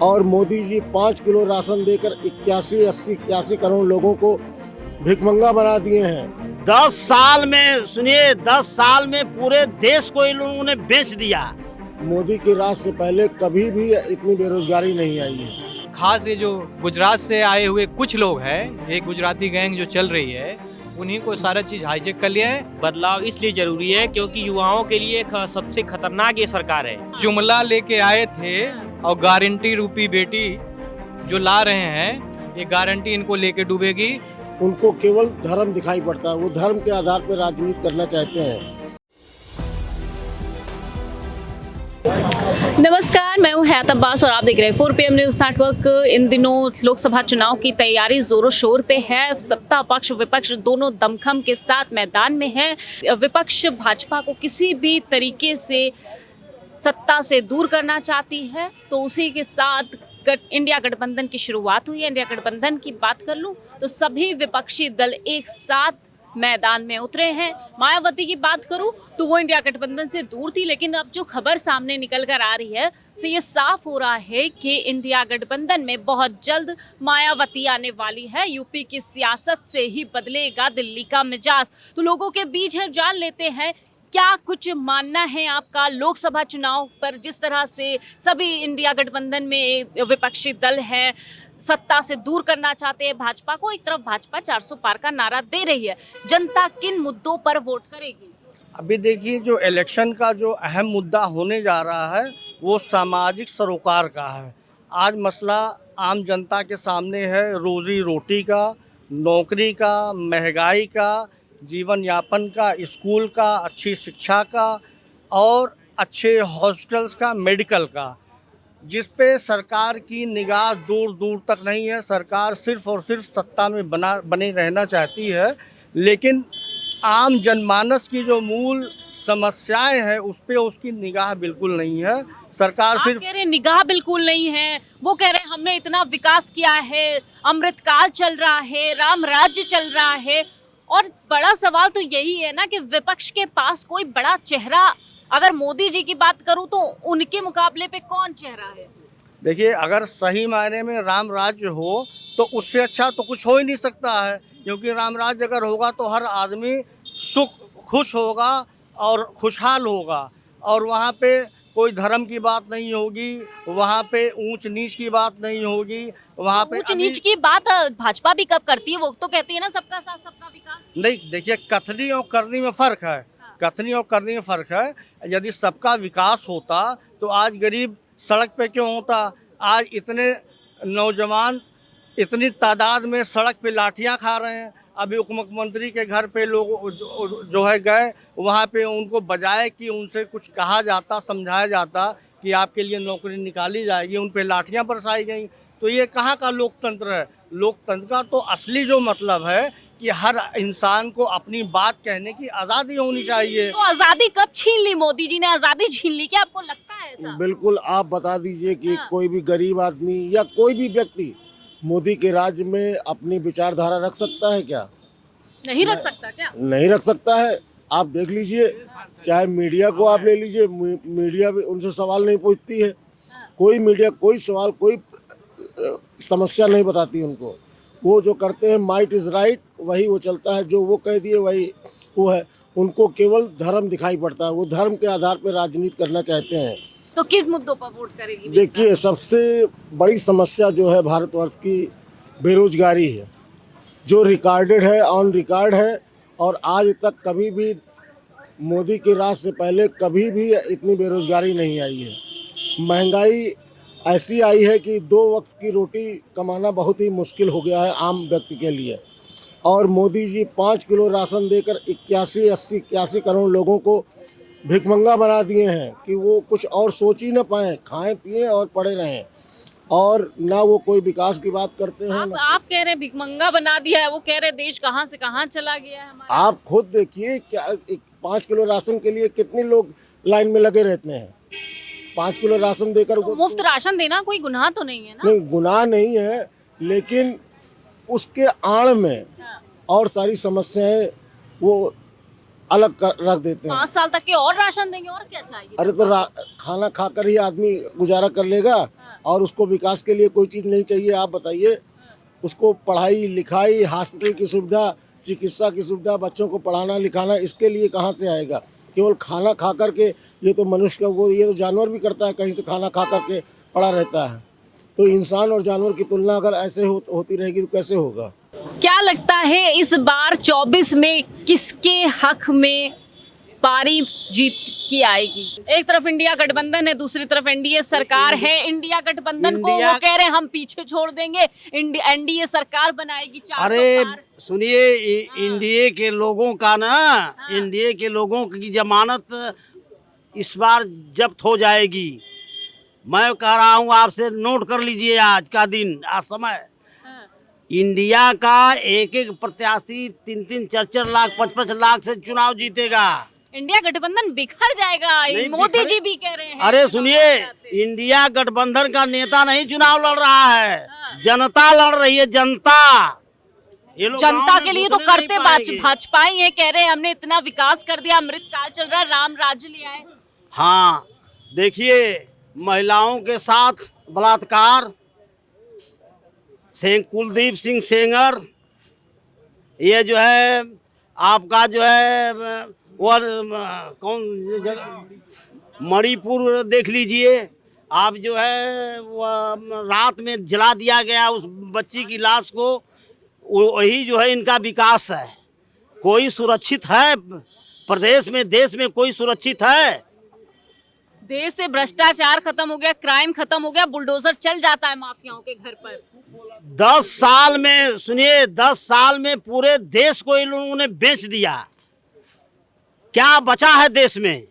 और Modi ji 5 kilo ration देकर 81 करोड़ लोगों को भिखमंगा बना दिए हैं। 10 साल में सुनिए, 10 साल में पूरे देश को इन लोगों ने बेच दिया। मोदी के राज से पहले कभी भी इतनी बेरोजगारी नहीं आई है। खास ये जो गुजरात से आए हुए कुछ लोग हैं, ये गुजराती गैंग जो चल रही है, उन्हीं को सारा चीज हाईजेक कर लिया है। बदलाव इसलिए जरूरी है क्योंकि युवाओं के लिए सबसे खतरनाक ये सरकार है। जुमला लेके आए थे और गारंटी रूपी बेटी जो ला रहे हैं, ये गारंटी इनको लेके डूबेगी। उनको केवल धर्म दिखाई पड़ता है, वो धर्म के आधार पर राजनीति करना चाहते हैं। नमस्कार, मैं हूं हयात अब्बास और आप देख रहे हैं 4 PM न्यूज़ नेटवर्क। इन दिनों लोकसभा चुनाव की तैयारी जोरों शोर पे है। सत्ता पक्ष विपक्ष दोनों दमखम के साथ मैदान में है। विपक्ष भाजपा को किसी भी तरीके से सत्ता से दूर करना चाहती है, तो उसी के साथ इंडिया गठबंधन की शुरुआत हुई है। इंडिया गठबंधन की बात कर लूं तो सभी विपक्षी दल एक साथ मैदान में उतरे हैं। मायावती की बात करूं तो वो इंडिया गठबंधन से दूर थी, लेकिन अब जो खबर सामने निकल कर आ रही है उससे ये साफ हो रहा है कि इंडिया गठबंधन में बहुत जल्द मायावती आने वाली है। यूपी की सियासत से ही बदलेगा दिल्ली का मिजाज। तो लोगों के बीच है, जान लेते हैं क्या कुछ मानना है आपका लोकसभा चुनाव पर। जिस तरह से सभी इंडिया गठबंधन में विपक्षी दल है, सत्ता से दूर करना चाहते हैं भाजपा को। एक तरफ भाजपा 400 पार का नारा दे रही है, जनता किन मुद्दों पर वोट करेगी? अभी देखिए, जो इलेक्शन का जो अहम मुद्दा होने जा रहा है वो सामाजिक सरोकार का है। आज मसला आम जनता के सामने है, रोजी रोटी का, नौकरी का, महंगाई का, जीवन यापन का, स्कूल का, अच्छी शिक्षा का और अच्छे हॉस्पिटल्स का, मेडिकल का, जिस पे सरकार की निगाह दूर दूर तक नहीं है। सरकार सिर्फ और सिर्फ सत्ता में बनी रहना चाहती है, लेकिन आम जनमानस की जो मूल समस्याएं हैं उस पे उसकी निगाह बिल्कुल नहीं है। सरकार सिर्फ कह रहे निगाह बिल्कुल नहीं है, वो कह रहे हमने इतना विकास किया है, अमृतकाल चल रहा है, राम राज्य चल रहा है। और बड़ा सवाल तो यही है ना कि विपक्ष के पास कोई बड़ा चेहरा, अगर मोदी जी की बात करूं तो उनके मुकाबले पे कौन चेहरा है? देखिए, अगर सही मायने में राम राज्य हो तो उससे अच्छा तो कुछ हो ही नहीं सकता है, क्योंकि राम राज्य अगर होगा तो हर आदमी खुश होगा और खुशहाल होगा, और वहाँ पे कोई धर्म की बात नहीं होगी, वहाँ पे ऊंच नीच की बात नहीं होगी। वहाँ पे ऊंच नीच की बात भाजपा भी कब करती है? वो तो कहती है ना सबका साथ सबका विकास। नहीं, देखिए, कथनी और करनी में फ़र्क है। कथनी और करनी में फ़र्क है। यदि सबका विकास होता तो आज गरीब सड़क पे क्यों होता? आज इतने नौजवान इतनी तादाद में सड़क पे लाठियां खा रहे हैं। अभी उप मुख्यमंत्री के घर पे लोग जो है गए, वहाँ पे उनको बजाय कि उनसे कुछ कहा जाता, समझाया जाता कि आपके लिए नौकरी निकाली जाएगी, उन पे लाठियां बरसाई गई। तो ये कहाँ का लोकतंत्र है? लोकतंत्र का तो असली जो मतलब है कि हर इंसान को अपनी बात कहने की आज़ादी होनी चाहिए। तो आजादी कब छीन ली मोदी जी ने? आजादी छीन ली क्या? आपको लगता है ऐसा? बिल्कुल, आप बता दीजिए कि कोई भी गरीब आदमी या कोई भी व्यक्ति मोदी के राज्य में अपनी विचारधारा रख सकता है क्या? नहीं रख सकता क्या? नहीं रख सकता है। आप देख लीजिए, चाहे मीडिया को आप ले लीजिए, मीडिया भी उनसे सवाल नहीं पूछती है। कोई मीडिया कोई सवाल, कोई समस्या नहीं बताती उनको। वो जो करते हैं माइट इज़ राइट, वही वो चलता है, जो वो कह दिए वही वो है। उनको केवल धर्म दिखाई पड़ता है, वो धर्म के आधार पर राजनीति करना चाहते हैं। तो किस मुद्दों पर वोट करेगी? देखिए, सबसे बड़ी समस्या जो है भारतवर्ष की बेरोजगारी है, जो रिकॉर्डेड है, ऑन रिकॉर्ड है। और आज तक कभी भी मोदी के राज से पहले कभी भी इतनी बेरोजगारी नहीं आई है। महंगाई ऐसी आई है कि 2 वक्त की रोटी कमाना बहुत ही मुश्किल हो गया है आम व्यक्ति के लिए। और मोदी जी 5 किलो राशन देकर 81 करोड़ लोगों को भिखमंगा बना दिए हैं कि वो कुछ और सोच ही ना पाएँ, खाएं पिएं और पड़े रहें। और ना वो कोई विकास की बात करते हैं। आप कह रहे भिखमंगा बना दिया है, वो कह रहे देश कहाँ से कहाँ चला गया है हमारा। आप खुद देखिए, क्या 5 किलो राशन के लिए कितने लोग लाइन में लगे रहते हैं। 5 किलो राशन देकर तो मुफ्त राशन देना कोई गुनाह तो नहीं है ना? नहीं, गुनाह नहीं है, लेकिन उसके आड़ में और सारी समस्याएं वो अलग रख देते हैं। 5 साल तक के और राशन देंगे, और क्या चाहिए? अरे तो खाना खाकर ही आदमी गुजारा कर लेगा और उसको विकास के लिए कोई चीज़ नहीं चाहिए? आप बताइए। उसको पढ़ाई लिखाई, हॉस्पिटल की सुविधा, चिकित्सा की सुविधा, बच्चों को पढ़ाना लिखाना, इसके लिए कहाँ से आएगा? केवल खाना खा करके, ये तो मनुष्य का वो, ये तो जानवर भी करता है, कहीं से खाना खा करके पड़ा रहता है। तो इंसान और जानवर की तुलना अगर ऐसे होती रहेगी तो कैसे होगा? क्या लगता है इस बार 24 में किसके हक में पारी जीत की आएगी? एक तरफ इंडिया गठबंधन है, दूसरी तरफ एनडीए सरकार है। इंडिया गठबंधन को वो कह रहे हैं हम पीछे छोड़ देंगे, एनडीए सरकार बनाएगी 400 अरे पार। सुनिए, इंडिया के लोगों का ना, इंडिया के लोगों की जमानत इस बार जब्त हो जाएगी। मैं कह रहा हूँ, आपसे नोट कर लीजिए आज का दिन, आज समय। इंडिया का एक एक प्रत्याशी 3-3, 4-4 लाख, 5-5 लाख से चुनाव जीतेगा। इंडिया गठबंधन बिखर जाएगा, मोदी जी भी कह रहे हैं। अरे सुनिए, इंडिया गठबंधन का नेता नहीं चुनाव लड़ रहा है, जनता लड़ रही है, जनता। ये लोग जनता के लिए तो घुसने नहीं करते पाएंगे। भाजपा ही है, कह रहे हैं हमने इतना विकास कर दिया, अमृत काल चल रहा है, राम राज्य ले आए। हाँ, देखिए, महिलाओं के साथ बलात्कार, कुलदीप सिंह सेंगर, ये जो है आपका जो है वो कौन जगह, मणिपुर देख लीजिए आप, जो है वो रात में जला दिया गया उस बच्ची की लाश को। वही जो है इनका विकास है। कोई सुरक्षित है प्रदेश में, देश में कोई सुरक्षित है? देश से भ्रष्टाचार खत्म हो गया, क्राइम खत्म हो गया, बुलडोजर चल जाता है माफियाओं के घर पर। 10 साल में, सुनिए, 10 साल में पूरे देश को इन लोगों ने बेच दिया। क्या बचा है देश में?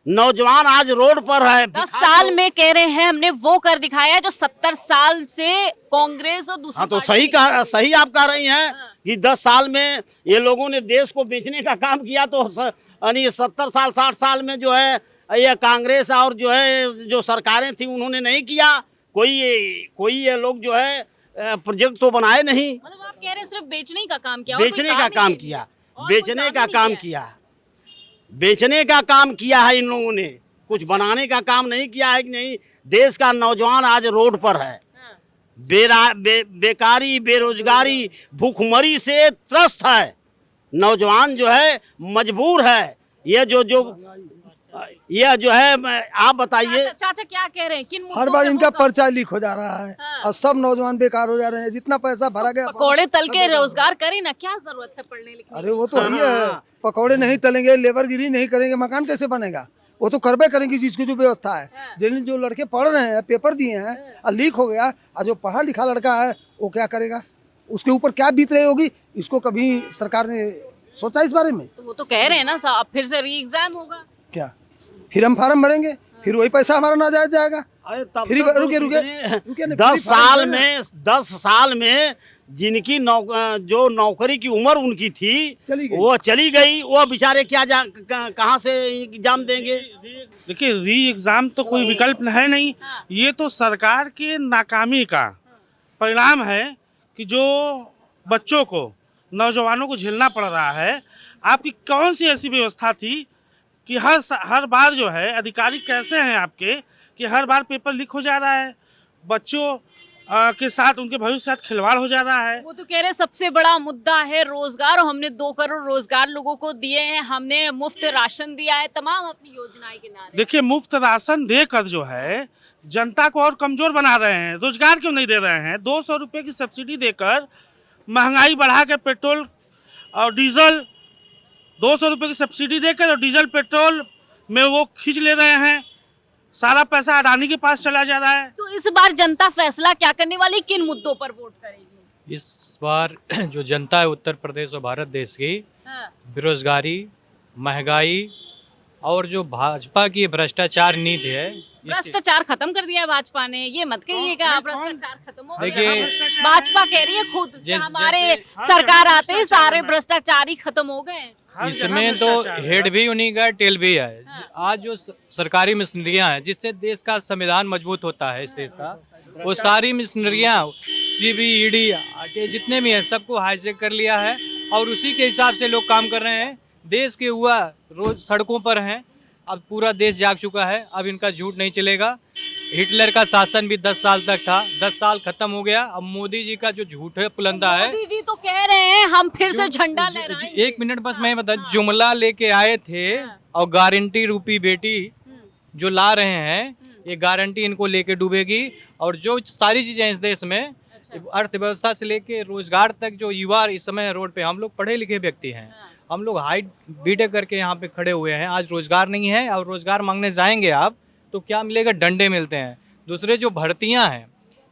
नौजवान आज रोड पर है। 10 साल में कह रहे हैं हमने वो कर दिखाया है जो 70 साल से कांग्रेस और दूसरी हाँ, तो पार्टी सही आप कह रही हैं कि 10 साल में ये लोगों ने देश को बेचने का काम किया। तो 70 साल 60 साल में जो है ये कांग्रेस और जो है जो सरकारें थी उन्होंने नहीं किया। कोई ये लोग जो है प्रोजेक्ट तो बनाए नहीं। मतलब आप कह रहे हैं सिर्फ बेचने का काम किया, और कोई बेचने का ही काम नहीं किया, और कोई बेचने का ही नहीं काम किया, बेचने का काम किया है इन लोगों ने। कुछ बनाने का काम नहीं किया है कि नहीं। देश का नौजवान आज रोड पर है, बेकारी, बेरोजगारी, भूखमरी से त्रस्त है। नौजवान जो है मजबूर है। ये जो है आप बताइए। चाचा क्या कह रहे हैं? किन मुद्दों हर बार पे इनका होगा? पर्चा लीक हो जा रहा है और सब नौजवान बेकार हो जा रहे हैं। जितना पैसा भरा गया, पकौड़े तल के रोजगार करें ना, क्या जरूरत है पढ़ने लिखने की? अरे वो तो ही है। पकौड़े नहीं तलेंगे, लेबरगिरी नहीं करेंगे, मकान कैसे बनेगा? वो तो करबे करेंगे जिसकी जो व्यवस्था है। जिन जो लड़के पढ़ रहे हैं, पेपर दिए हैं और लीक हो गया, और जो पढ़ा लिखा लड़का है वो क्या करेगा? उसके ऊपर क्या बीत रही होगी? इसको कभी सरकार ने सोचा इस बारे में? तो वो तो कह रहे हैं ना साहब, फिर से री एग्जाम होगा। क्या फिर हम फार्म भरेंगे, फिर वही पैसा हमारा ना जाएगा? अरे तब फिर तक रुके रुके 10 साल में जिनकी जो नौकरी की उम्र उनकी थी वो चली गई। वो बेचारे क्या कहाँ से एग्जाम देंगे? देखिए, री एग्ज़ाम तो कोई विकल्प है नहीं। ये तो सरकार के नाकामी का परिणाम है कि जो बच्चों को, नौजवानों को झेलना पड़ रहा है। आपकी कौन सी ऐसी व्यवस्था थी कि हर बार जो है अधिकारी कैसे हैं आपके कि हर बार पेपर लीक हो जा रहा है, बच्चों के साथ, उनके भविष्य के साथ खिलवाड़ हो जा रहा है। वो तो कह रहे हैं सबसे बड़ा मुद्दा है रोजगार, और हमने 2 करोड़ रोजगार लोगों को दिए हैं, हमने मुफ्त राशन दिया है, तमाम अपनी योजनाएं के नारे। देखिए, मुफ्त राशन देकर जो है जनता को और कमजोर बना रहे हैं। रोजगार क्यों नहीं दे रहे हैं? 200 रुपये की सब्सिडी देकर महंगाई बढ़ा के पेट्रोल और डीजल, 200 रुपये की सब्सिडी देकर और डीजल पेट्रोल में वो खींच ले रहे हैं। सारा पैसा अडानी के पास चला जा रहा है। तो इस बार जनता फैसला क्या करने वाली, किन मुद्दों पर वोट करेगी? इस बार जो जनता है उत्तर प्रदेश और भारत देश की, बेरोजगारी, महंगाई और जो भाजपा की भ्रष्टाचार नीति है, भ्रष्टाचार खत्म कर दिया है भाजपा ने। ये मत कहिएगा भ्रष्टाचार खत्म हो गया। देखिए, भाजपा कह रही है खुद कि हमारे सरकार आते ही सारे भ्रष्टाचारी खत्म हो गए। इसमें तो हेड भी उन्हीं का, टेल भी है। आज जो सरकारी मशीनरियां हैं जिससे देश का संविधान मजबूत होता है इस देश का, वो सारी मशीनरियां CBID, जितने भी हैं सबको हाईजैक कर लिया है और उसी के हिसाब से लोग काम कर रहे हैं। देश के युवा रोज सड़कों पर हैं। अब पूरा देश जाग चुका है, अब इनका झूठ नहीं चलेगा। हिटलर का शासन भी 10 साल तक था, 10 साल खत्म हो गया। अब मोदी जी का जो झूठ है फुलंदा है। मोदी जी तो कह रहे हैं हम फिर से झंडा लहराएंगे। एक मिनट बस मैं बता, जुमला लेके आए थे और गारंटी रूपी बेटी जो ला रहे हैं, ये गारंटी इनको लेके डूबेगी। और जो सारी चीजें इस देश में, अर्थव्यवस्था से लेके रोजगार तक, जो युवा इस समय रोड पे, हम लोग पढ़े लिखे व्यक्ति हैं, हम लोग हाई बीटेक करके यहाँ पे खड़े हुए हैं, आज रोजगार नहीं है। और रोजगार मांगने जाएंगे आप तो क्या मिलेगा? डंडे मिलते हैं। दूसरे जो भर्तियां हैं,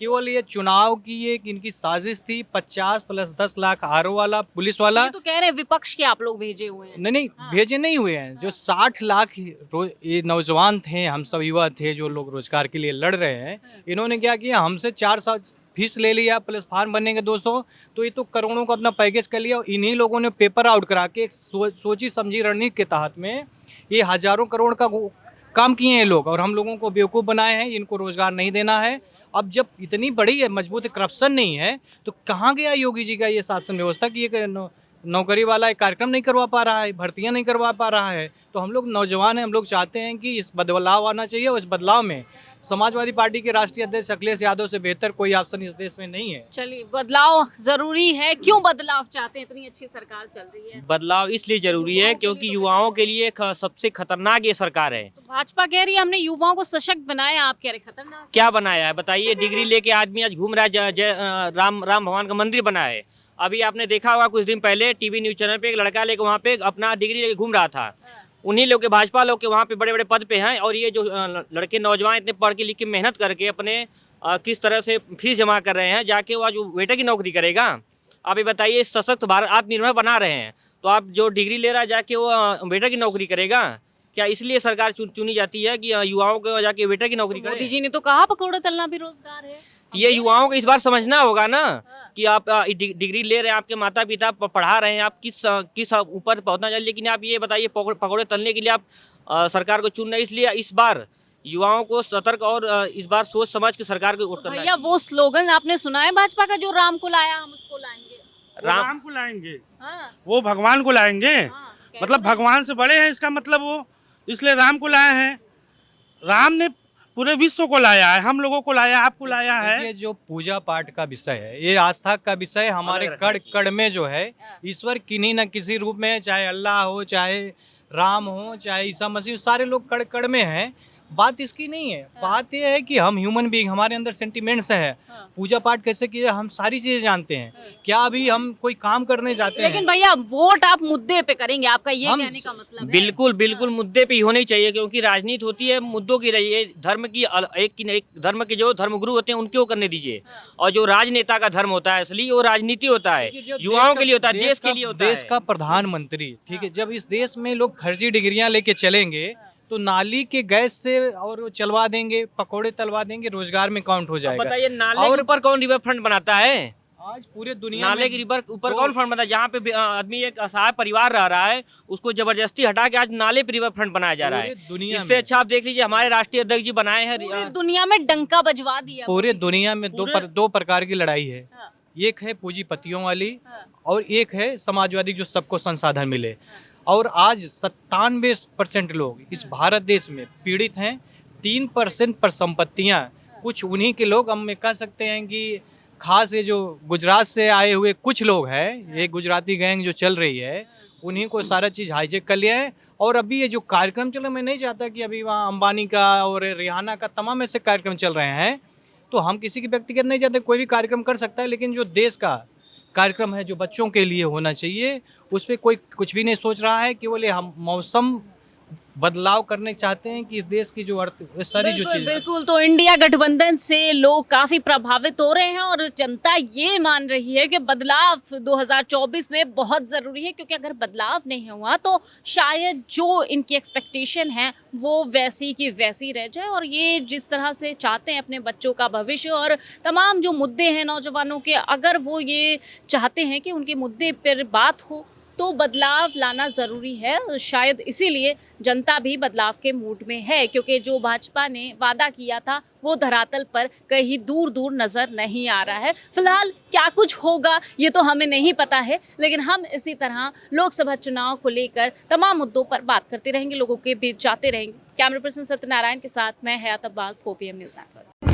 केवल ये चुनाव की एक इनकी साजिश थी। 50 + 10 लाख आरओ वाला, पुलिस वाला। ये तो कह रहे हैं विपक्ष के आप लोग भेजे हुए हैं। नहीं, भेजे नहीं हुए हैं। जो 60 लाख ये नौजवान थे, हम सब युवा थे जो लोग रोजगार के लिए लड़ रहे हैं, इन्होंने क्या किया, हमसे 400 फीस ले लिया, प्लस फार्म बनने के 200, तो ये तो करोड़ों का अपना पैकेज कर लिया। और इन्हीं लोगों ने पेपर आउट करा के एक सोची समझी रणनीति के तहत में ये हजारों करोड़ का काम किए हैं लोग, और हम लोगों को बेवकूफ़ बनाए हैं। इनको रोजगार नहीं देना है। अब जब इतनी बड़ी है, मजबूत करप्शन नहीं है, तो कहाँ गया योगी जी का ये शासन व्यवस्था की ये नौकरी वाला एक कार्यक्रम नहीं करवा पा रहा है, भर्तियां नहीं करवा पा रहा है। तो हम लोग नौजवान हैं, हम लोग चाहते हैं कि इस बदलाव आना चाहिए। और इस बदलाव में समाजवादी पार्टी के राष्ट्रीय अध्यक्ष अखिलेश यादव से बेहतर कोई ऑप्शन इस देश में नहीं है। चलिए, बदलाव जरूरी है। क्यों बदलाव चाहते हैं? इतनी अच्छी सरकार चल रही है। बदलाव इसलिए जरूरी है क्योंकि युवाओं के लिए सबसे खतरनाक ये सरकार है। तो भाजपा कह रही है हमने युवाओं को सशक्त बनाया, आप कह रहे खतरनाक। क्या बनाया है बताइए? डिग्री लेके आदमी आज घूम रहा है, राम भगवान का मंदिर बना है। अभी आपने देखा होगा कुछ दिन पहले टीवी न्यूज चैनल पे एक लड़का लेके वहाँ पे अपना डिग्री लेके घूम रहा था। उन्हीं लोग के, भाजपा लोग के वहाँ पे बड़े बड़े पद पे हैं। और ये जो लड़के नौजवान इतने पढ़ के लिख के मेहनत करके अपने किस तरह से फीस जमा कर रहे हैं, जाके वो आज वेटर की नौकरी करेगा। आप ये बताइए, सशक्त भारत आत्मनिर्भर बना रहे हैं, तो आप जो डिग्री ले रहा है जाके वो वेटर की नौकरी करेगा क्या? इसलिए सरकार चुनी जाती है कि युवाओं को जाके वेटर की नौकरी करें। मोदी जी ने तो कहा पकौड़े तलना भी रोजगार है। ये युवाओं को इस बार समझना होगा ना कि आप डिग्री ले रहे हैं, आपके माता पिता पढ़ा रहे हैं, आप किस ऊपर पहुंचना चाहिए। लेकिन आप ये बताइए, पकौड़े तलने के लिए आप सरकार को चुन रहे हैं। इसलिए इस बार युवाओं को सतर्क और इस बार सोच समझ के सरकार को वोट करना भैया, वो स्लोगन आपने सुना है भाजपा का, जो राम को लाया हम उसको लाएंगे। राम को लाएंगे, हाँ, वो भगवान को लाएंगे। हाँ, मतलब भगवान से बड़े हैं, इसका मतलब वो इसलिए राम को लाए हैं। राम ने पूरे विश्व को लाया है, हम लोगों को लाया, आपको लाया है। ये जो पूजा पाठ का विषय है, ये आस्था का विषय है। हमारे कड़ कड़ में जो है, ईश्वर किन्हीं न किसी रूप में है, चाहे अल्लाह हो, चाहे राम हो, चाहे ईसा मसीह, सारे लोग कड़ कड़ में हैं। बात इसकी नहीं है। बात यह है कि हम ह्यूमन बीइंग, हमारे अंदर सेंटिमेंट्स है। पूजा पाठ कैसे किया, हम सारी चीजें जानते हैं। क्या अभी हम कोई काम करने जाते हैं? लेकिन भैया, वोट आप मुद्दे पे करेंगे, आपका ये कहने का मतलब है? बिल्कुल बिल्कुल मुद्दे पे ही होनी चाहिए, क्योंकि राजनीति होती है मुद्दों की रही है। धर्म की एक धर्म के जो धर्मगुरु होते हैं उनको करने दीजिए, और जो राजनेता का धर्म होता है असली, वो राजनीति होता है, युवाओं के लिए होता है, देश के लिए होता है। देश का प्रधानमंत्री, ठीक है, जब इस देश में लोग फर्जी डिग्रियां लेके चलेंगे तो नाली के गैस से और वो चलवा देंगे, पकोड़े तलवा देंगे, रोजगार में काउंट हो जाएगा। बताइए, नाले के ऊपर कौन रिवर फ्रंट बनाता है? आज पूरे दुनिया नाले के रिवर ऊपर कौन फ्रंट बनाता है? जहाँ पे आदमी एक असहाय परिवार रह रहा है, उसको जबरदस्ती हटा के आज नाले पे रिवर फ्रंट बनाया जा रहा है। दुनिया इससे अच्छा आप देख लीजिए, हमारे राष्ट्रीय अध्यक्ष जी बनाए हैं। पूरी दुनिया में डंका बजवा दिया। पूरे दुनिया में दो प्रकार की लड़ाई है। एक है पूंजीपतियों वाली, और एक है समाजवादी, जो सबको संसाधन मिले। और आज 97% लोग इस भारत देश में पीड़ित हैं। 3% पर संपत्तियां कुछ उन्हीं के लोग, हम कह सकते हैं कि खास ये जो गुजरात से आए हुए कुछ लोग हैं, ये गुजराती गैंग जो चल रही है, उन्हीं को सारा चीज़ हाईजेक कर लिया है। और अभी ये जो कार्यक्रम चल रहा है, मैं नहीं चाहता कि अभी वहाँ अंबानी का और रिहाना का तमाम ऐसे कार्यक्रम चल रहे हैं, तो हम किसी की व्यक्तिगत नहीं चाहते, कोई भी कार्यक्रम कर सकता है। लेकिन जो देश का कार्यक्रम है, जो बच्चों के लिए होना चाहिए, उस पर कोई कुछ भी नहीं सोच रहा है। केवल ये हम मौसम बदलाव करने चाहते हैं कि इस देश की जो सारी जो चीज़। बिल्कुल, तो इंडिया गठबंधन से लोग काफी प्रभावित हो रहे हैं, और जनता ये मान रही है कि बदलाव 2024 में बहुत जरूरी है, क्योंकि अगर बदलाव नहीं हुआ तो शायद जो इनकी एक्सपेक्टेशन है वो वैसी की वैसी रह जाए। और ये जिस तरह से चाहते हैं अपने बच्चों का भविष्य और तमाम जो मुद्दे हैं नौजवानों के, अगर वो ये चाहते हैं कि उनके मुद्दे पर बात हो, तो बदलाव लाना ज़रूरी है। शायद इसीलिए जनता भी बदलाव के मूड में है, क्योंकि जो भाजपा ने वादा किया था वो धरातल पर कहीं दूर दूर नज़र नहीं आ रहा है। फिलहाल क्या कुछ होगा ये तो हमें नहीं पता है, लेकिन हम इसी तरह लोकसभा चुनाव को लेकर तमाम मुद्दों पर बात करते रहेंगे, लोगों के बीच जाते रहेंगे। कैमरा पर्सन सत्यनारायण के साथ मैं हयात अब्बास, 4 PM न्यूज़ नेटवर्क।